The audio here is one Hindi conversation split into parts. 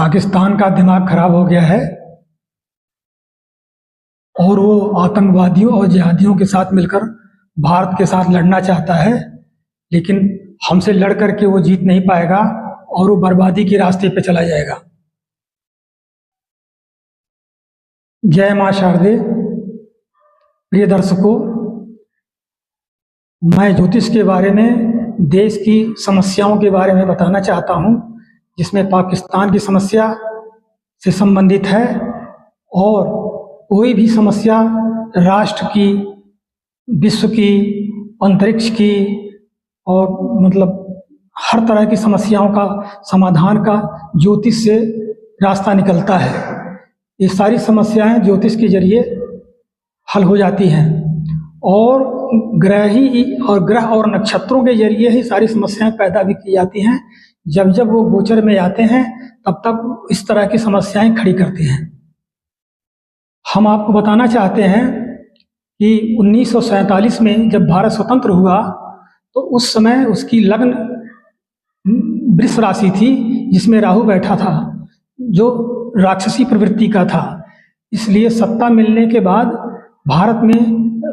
पाकिस्तान का दिमाग खराब हो गया है और वो आतंकवादियों और जिहादियों के साथ मिलकर भारत के साथ लड़ना चाहता है, लेकिन हमसे लड़ करके वो जीत नहीं पाएगा और वो बर्बादी के रास्ते पे चला जाएगा। जय मां शारदे। प्रिय दर्शकों, मैं ज्योतिष के बारे में, देश की समस्याओं के बारे में बताना चाहता हूं, जिसमें पाकिस्तान की समस्या से संबंधित है और कोई भी समस्या राष्ट्र की, विश्व की, अंतरिक्ष की और मतलब हर तरह की समस्याओं का समाधान का ज्योतिष से रास्ता निकलता है। ये सारी समस्याएं ज्योतिष के जरिए हल हो जाती हैं और ग्रह और नक्षत्रों के जरिए ही सारी समस्याएं पैदा भी की जाती हैं। जब जब वो गोचर में आते हैं तब तक इस तरह की समस्याएं खड़ी करती हैं। हम आपको बताना चाहते हैं कि 1947 में जब भारत स्वतंत्र हुआ तो उस समय उसकी लग्न वृष राशि थी, जिसमें राहु बैठा था, जो राक्षसी प्रवृत्ति का था। इसलिए सत्ता मिलने के बाद भारत में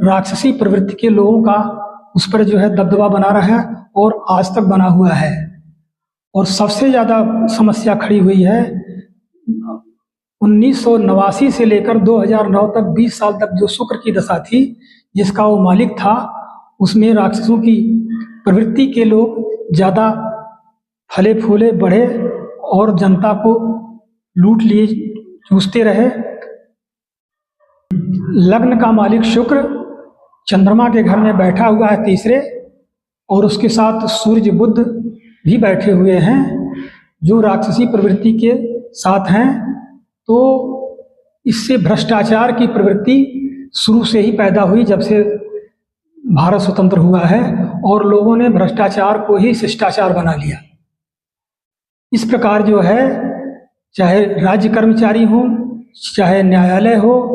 राक्षसी प्रवृत्ति के लोगों का उस पर जो है दबदबा बना रहा है और आज तक बना हुआ है। और सबसे ज़्यादा समस्या खड़ी हुई है 1989 से लेकर 2009 तक, 20 साल तक जो शुक्र की दशा थी, जिसका वो मालिक था, उसमें राक्षसों की प्रवृत्ति के लोग ज़्यादा फले फूले बढ़े और जनता को लूट लिए, चूसते रहे। लग्न का मालिक शुक्र चंद्रमा के घर में बैठा हुआ है तीसरे, और उसके साथ सूर्य बुध भी बैठे हुए हैं, जो राक्षसी प्रवृत्ति के साथ हैं। तो इससे भ्रष्टाचार की प्रवृत्ति शुरू से ही पैदा हुई, जब से भारत स्वतंत्र हुआ है, और लोगों ने भ्रष्टाचार को ही शिष्टाचार बना लिया। इस प्रकार जो है, चाहे राज्य कर्मचारी हो, चाहे न्यायालय हो,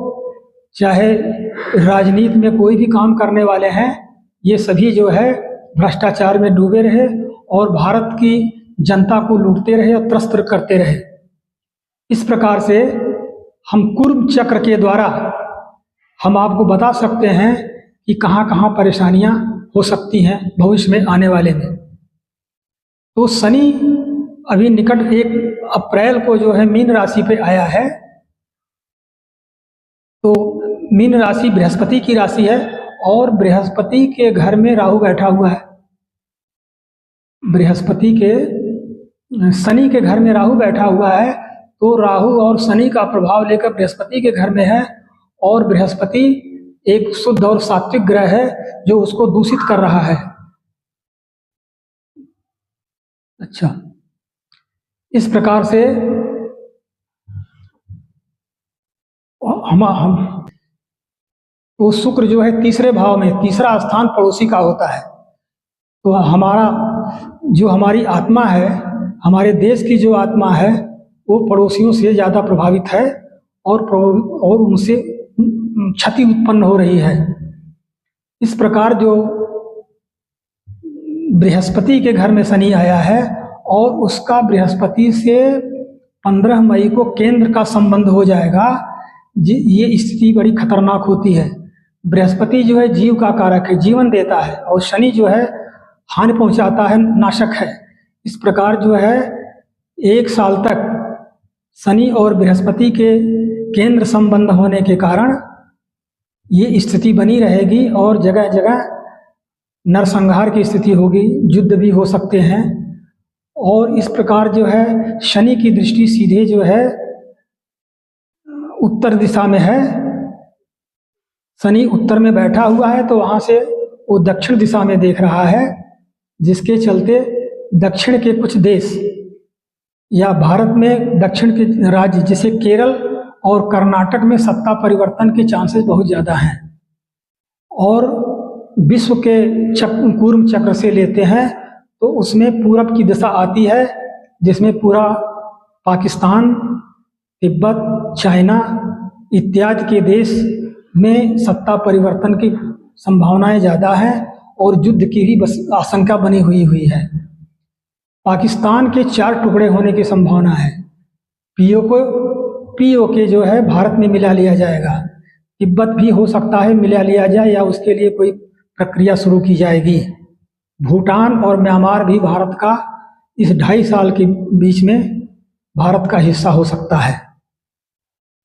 चाहे राजनीति में कोई भी काम करने वाले हैं, ये सभी जो है भ्रष्टाचार में डूबे रहे और भारत की जनता को लूटते रहे और त्रस्त करते रहे। इस प्रकार से हम कुर्म चक्र के द्वारा हम आपको बता सकते हैं कि कहाँ कहाँ परेशानियां हो सकती हैं भविष्य में आने वाले में। तो शनि अभी निकट 1 अप्रैल को जो है मीन राशि पे आया है। तो मीन राशि बृहस्पति की राशि है और बृहस्पति के घर में राहु बैठा हुआ है। शनि के घर में राहु बैठा हुआ है, तो राहु और शनि का प्रभाव लेकर बृहस्पति के घर में है, और बृहस्पति एक शुद्ध और सात्विक ग्रह है जो उसको दूषित कर रहा है। अच्छा, इस प्रकार से हम तो शुक्र जो है तीसरे भाव में, तीसरा स्थान पड़ोसी का होता है। तो हमारी आत्मा है, हमारे देश की जो आत्मा है, वो पड़ोसियों से ज़्यादा प्रभावित है और उनसे क्षति उत्पन्न हो रही है। इस प्रकार जो बृहस्पति के घर में शनि आया है और उसका बृहस्पति से 15 मई को केंद्र का संबंध हो जाएगा। ये स्थिति बड़ी खतरनाक होती है। बृहस्पति जो है जीव का कारक है, जीवन देता है, और शनि जो है हानि पहुंचाता है, नाशक है। इस प्रकार जो है 1 साल तक शनि और बृहस्पति के केंद्र संबंध होने के कारण ये स्थिति बनी रहेगी और जगह जगह नरसंहार की स्थिति होगी, युद्ध भी हो सकते हैं। और इस प्रकार जो है शनि की दृष्टि सीधे जो है उत्तर दिशा में है। शनि उत्तर में बैठा हुआ है, तो वहाँ से वो दक्षिण दिशा में देख रहा है, जिसके चलते दक्षिण के कुछ देश या भारत में दक्षिण के राज्य जैसे केरल और कर्नाटक में सत्ता परिवर्तन के चांसेस बहुत ज़्यादा हैं। और विश्व के कूर्म चक्र से लेते हैं तो उसमें पूरब की दिशा आती है, जिसमें पूरा पाकिस्तान, तिब्बत, चाइना इत्यादि के देश में सत्ता परिवर्तन की संभावनाएं ज़्यादा हैं और युद्ध की भी आशंका बनी हुई है। पाकिस्तान के 4 टुकड़े होने की संभावना है। पीओके जो है भारत में मिला लिया जाएगा। तिब्बत भी हो सकता है मिला लिया जाए या उसके लिए कोई प्रक्रिया शुरू की जाएगी। भूटान और म्यांमार भी भारत का इस 2.5 साल के बीच में भारत का हिस्सा हो सकता है।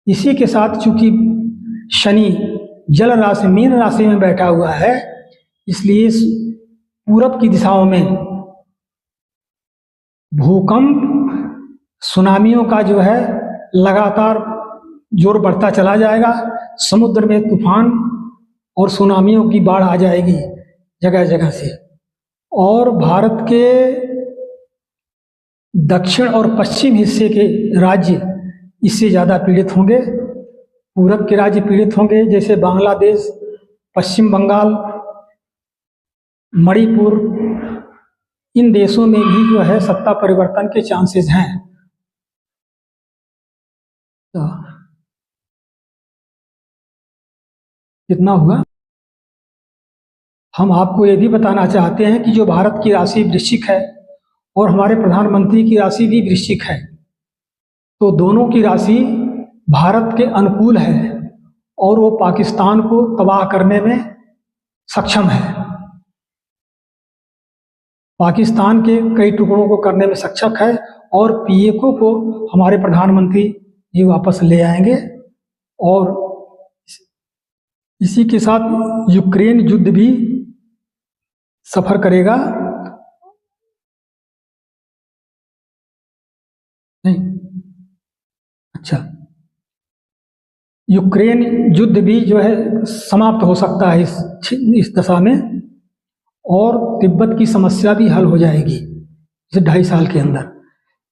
इसी के साथ चूंकि शनि जल राशि मीन राशि में बैठा हुआ है, इसलिए पूरब की दिशाओं में भूकंप, सुनामियों का जो है लगातार जोर बढ़ता चला जाएगा। समुद्र में तूफान और सुनामियों की बाढ़ आ जाएगी जगह जगह से, और भारत के दक्षिण और पश्चिम हिस्से के राज्य इससे ज़्यादा पीड़ित होंगे। पूरब के राज्य पीड़ित होंगे, जैसे बांग्लादेश, पश्चिम बंगाल, मणिपुर, इन देशों में भी जो है सत्ता परिवर्तन के चांसेस हैं। तो कितना हुआ? हम आपको ये भी बताना चाहते हैं कि जो भारत की राशि वृश्चिक है और हमारे प्रधानमंत्री की राशि भी वृश्चिक है, तो दोनों की राशि भारत के अनुकूल है और वो पाकिस्तान को तबाह करने में सक्षम है। पाकिस्तान के कई टुकड़ों को करने में सक्षम है और पीओके को हमारे प्रधानमंत्री जी वापस ले आएंगे। और इसी के साथ यूक्रेन युद्ध भी सफर करेगा। नहीं, अच्छा, यूक्रेन युद्ध भी जो है समाप्त हो सकता है इस दशा में, और तिब्बत की समस्या भी हल हो जाएगी इस 2.5 साल के अंदर।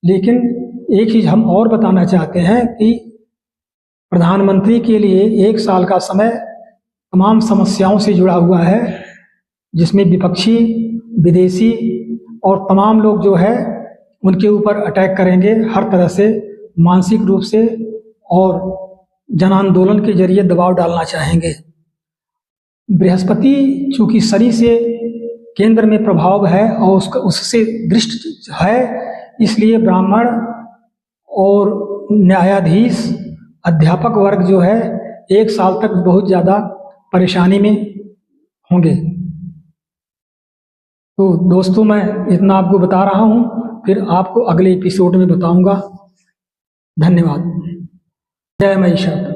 लेकिन एक चीज़ हम और बताना चाहते हैं कि प्रधानमंत्री के लिए 1 साल का समय तमाम समस्याओं से जुड़ा हुआ है, जिसमें विपक्षी, विदेशी और तमाम लोग जो है उनके ऊपर अटैक करेंगे हर तरह से, मानसिक रूप से, और जन आंदोलन के जरिए दबाव डालना चाहेंगे। बृहस्पति चूंकि शनि से केंद्र में प्रभाव है और उससे दृष्ट है, इसलिए ब्राह्मण और न्यायाधीश, अध्यापक वर्ग जो है 1 साल तक बहुत ज़्यादा परेशानी में होंगे। तो दोस्तों, मैं इतना आपको बता रहा हूँ, फिर आपको अगले एपिसोड में बताऊंगा। धन्यवाद। जय महिषासुर।